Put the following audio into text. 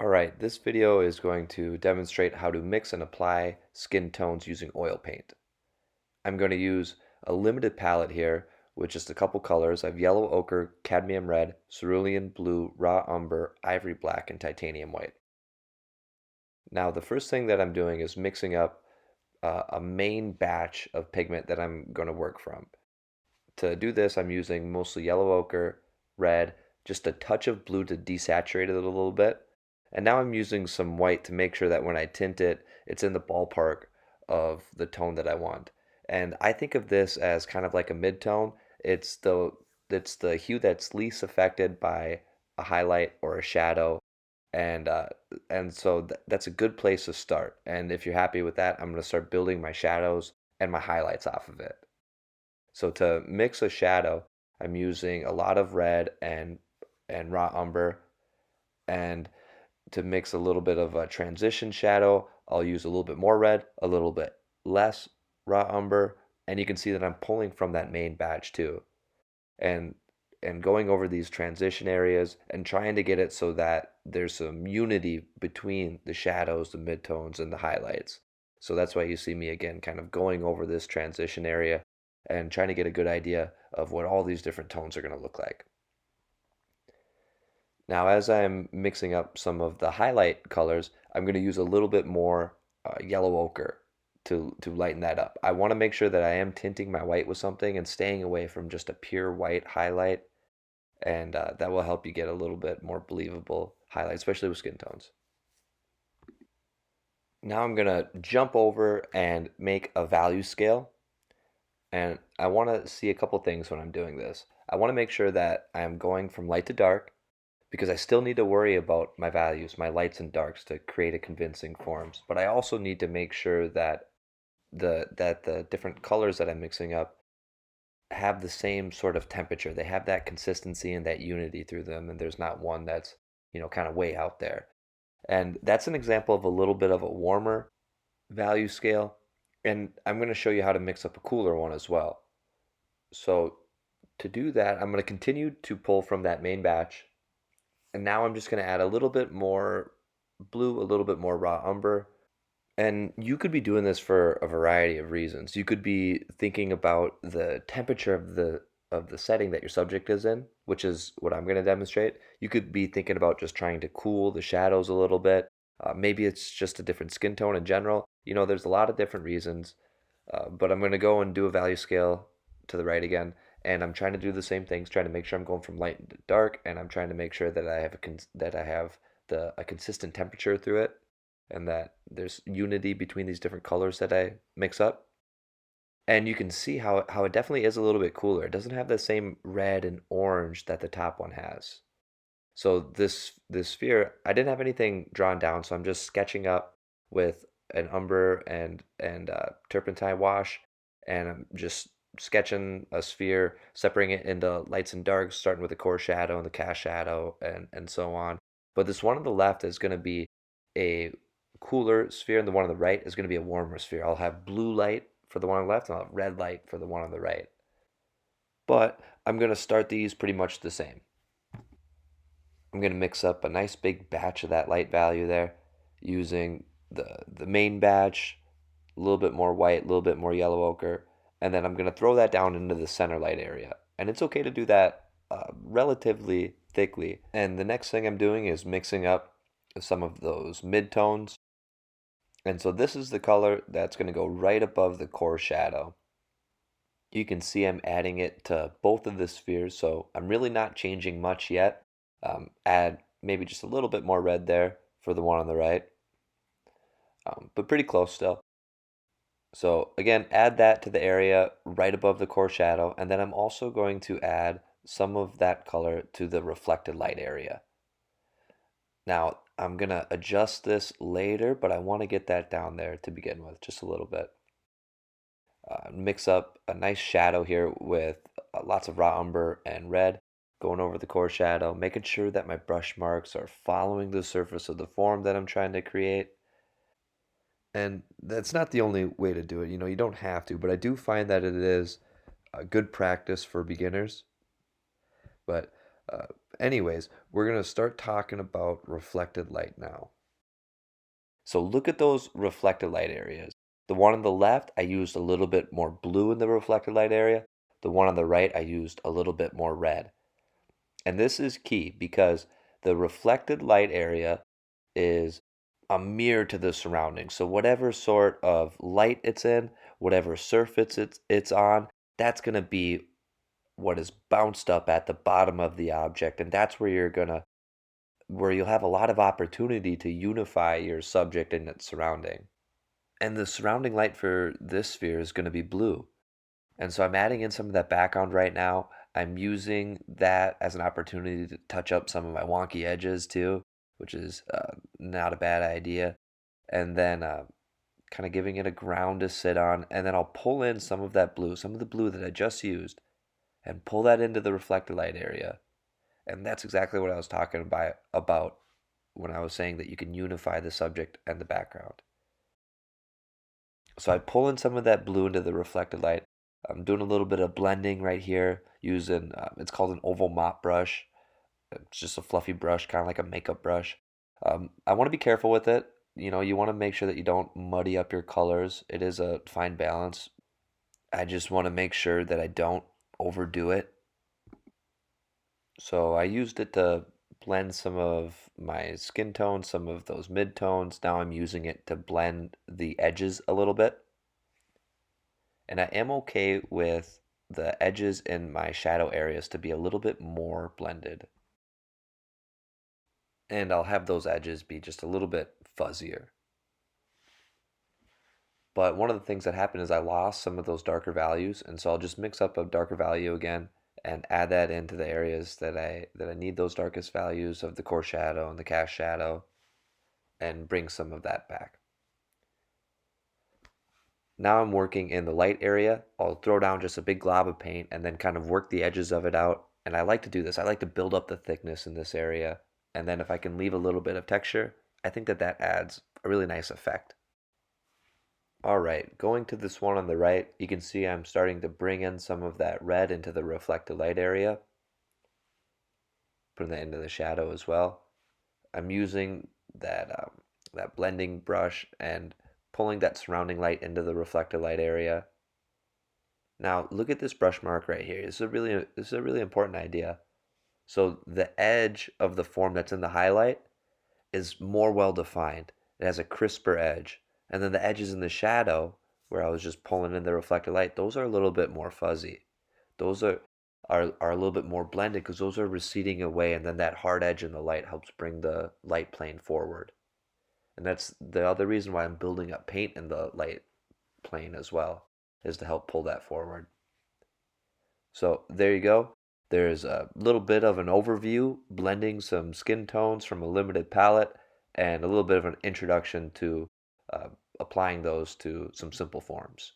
Alright, this video is going to demonstrate how to mix and apply skin tones using oil paint. I'm going to use a limited palette here with just a couple colors. I have yellow ochre, cadmium red, cerulean blue, raw umber, ivory black, and titanium white. Now the first thing that I'm doing is mixing up a main batch of pigment that I'm going to work from. To do this, I'm using mostly yellow ochre, red, just a touch of blue to desaturate it a little bit. And now I'm using some white to make sure that when I tint it, it's in the ballpark of the tone that I want. And I think of this as kind of like a mid-tone. It's the hue that's least affected by a highlight or a shadow. And uh, and so that's a good place to start. And if you're happy with that, I'm going to start building my shadows and my highlights off of it. So to mix a shadow, I'm using a lot of red and raw umber, and to mix a little bit of a transition shadow, I'll use a little bit more red, a little bit less raw umber, and you can see that I'm pulling from that main batch too. And and going over these transition areas and trying to get it so that there's some unity between the shadows, the midtones, and the highlights. So that's why you see me again kind of going over this transition area and trying to get a good idea of what all these different tones are going to look like. Now, as I'm mixing up some of the highlight colors, I'm going to use a little bit more yellow ochre to lighten that up. I want to make sure that I am tinting my white with something and staying away from just a pure white highlight, and that will help you get a little bit more believable highlight, especially with skin tones. Now I'm going to jump over and make a value scale, and I want to see a couple things when I'm doing this. I want to make sure that I'm going from light to dark, because I still need to worry about my values, my lights and darks to create a convincing forms. But I also need to make sure that the different colors that I'm mixing up have the same sort of temperature. They have that consistency and that unity through them, and there's not one that's, kind of way out there. And that's an example of a little bit of a warmer value scale. And I'm going to show you how to mix up a cooler one as well. So to do that, I'm going to continue to pull from that main batch. And now I'm just going to add a little bit more blue, a little bit more raw umber. And you could be doing this for a variety of reasons. You could be thinking about the temperature of the setting that your subject is in, which is what I'm going to demonstrate. You could be thinking about just trying to cool the shadows a little bit. Maybe it's just a different skin tone in general. There's a lot of different reasons. But I'm going to go and do a value scale to the right again, and I'm trying to do the same things, trying to make sure I'm going from light to dark, and I'm trying to make sure that I have a consistent temperature through it, and that there's unity between these different colors that I mix up. And you can see how it definitely is a little bit cooler. It doesn't have the same red and orange that the top one has. So this sphere, I didn't have anything drawn down, so I'm just sketching up with an umber and turpentine wash, and I'm just sketching a sphere, separating it into lights and darks, starting with the core shadow and the cast shadow, and so on. But this one on the left is going to be a cooler sphere, and the one on the right is going to be a warmer sphere. I'll have blue light for the one on the left, and I'll have red light for the one on the right. But I'm going to start these pretty much the same. I'm going to mix up a nice big batch of that light value there using the main batch, a little bit more white, a little bit more yellow ochre, and then I'm going to throw that down into the center light area. And it's okay to do that relatively thickly. And the next thing I'm doing is mixing up some of those midtones. And so this is the color that's going to go right above the core shadow. You can see I'm adding it to both of the spheres, so I'm really not changing much yet. Add maybe just a little bit more red there for the one on the right, but pretty close still. So again, add that to the area right above the core shadow, and then I'm also going to add some of that color to the reflected light area. Now, I'm going to adjust this later, but I want to get that down there to begin with, just a little bit. Mix up a nice shadow here with lots of raw umber and red, going over the core shadow, making sure that my brush marks are following the surface of the form that I'm trying to create. And that's not the only way to do it. You don't have to, but I do find that it is a good practice for beginners. But uh, Anyways, we're going to start talking about reflected light now. So look at those reflected light areas. The one on the left, I used a little bit more blue in the reflected light area. The one on the right, I used a little bit more red. And this is key because the reflected light area is a mirror to the surroundings. So whatever sort of light it's in, whatever surface it's on, that's going to be what is bounced up at the bottom of the object. And that's where you'll have a lot of opportunity to unify your subject and its surrounding. And the surrounding light for this sphere is going to be blue. And so I'm adding in some of that background right now. I'm using that as an opportunity to touch up some of my wonky edges too, which is not a bad idea. And then kind of giving it a ground to sit on. And then I'll pull in some of that blue, some of the blue that I just used, and pull that into the reflected light area. And that's exactly what I was talking about when I was saying that you can unify the subject and the background. So I pull in some of that blue into the reflected light. I'm doing a little bit of blending right here using, it's called an oval mop brush. It's just a fluffy brush, kind of like a makeup brush. I want to be careful with it. You want to make sure that you don't muddy up your colors. It is a fine balance. I just want to make sure that I don't overdo it. So I used it to blend some of my skin tones, some of those mid-tones. Now I'm using it to blend the edges a little bit. And I am okay with the edges in my shadow areas to be a little bit more blended. And I'll have those edges be just a little bit fuzzier. But one of the things that happened is I lost some of those darker values, and so I'll just mix up a darker value again and add that into the areas that I need those darkest values of the core shadow and the cast shadow, and bring some of that back. Now I'm working in the light area. I'll throw down just a big glob of paint and then kind of work the edges of it out. And I like to do this. I like to build up the thickness in this area. And then if I can leave a little bit of texture, I think that adds a really nice effect. All right, going to this one on the right, you can see I'm starting to bring in some of that red into the reflected light area. Putting that into the shadow as well. I'm using that blending brush and pulling that surrounding light into the reflected light area. Now look at this brush mark right here. This is a really important idea. So the edge of the form that's in the highlight is more well defined. It has a crisper edge. And then the edges in the shadow, where I was just pulling in the reflected light, those are a little bit more fuzzy. Those are a little bit more blended because those are receding away, and then that hard edge in the light helps bring the light plane forward. And that's the other reason why I'm building up paint in the light plane as well, is to help pull that forward. So there you go. There's a little bit of an overview, blending some skin tones from a limited palette, and a little bit of an introduction to applying those to some simple forms.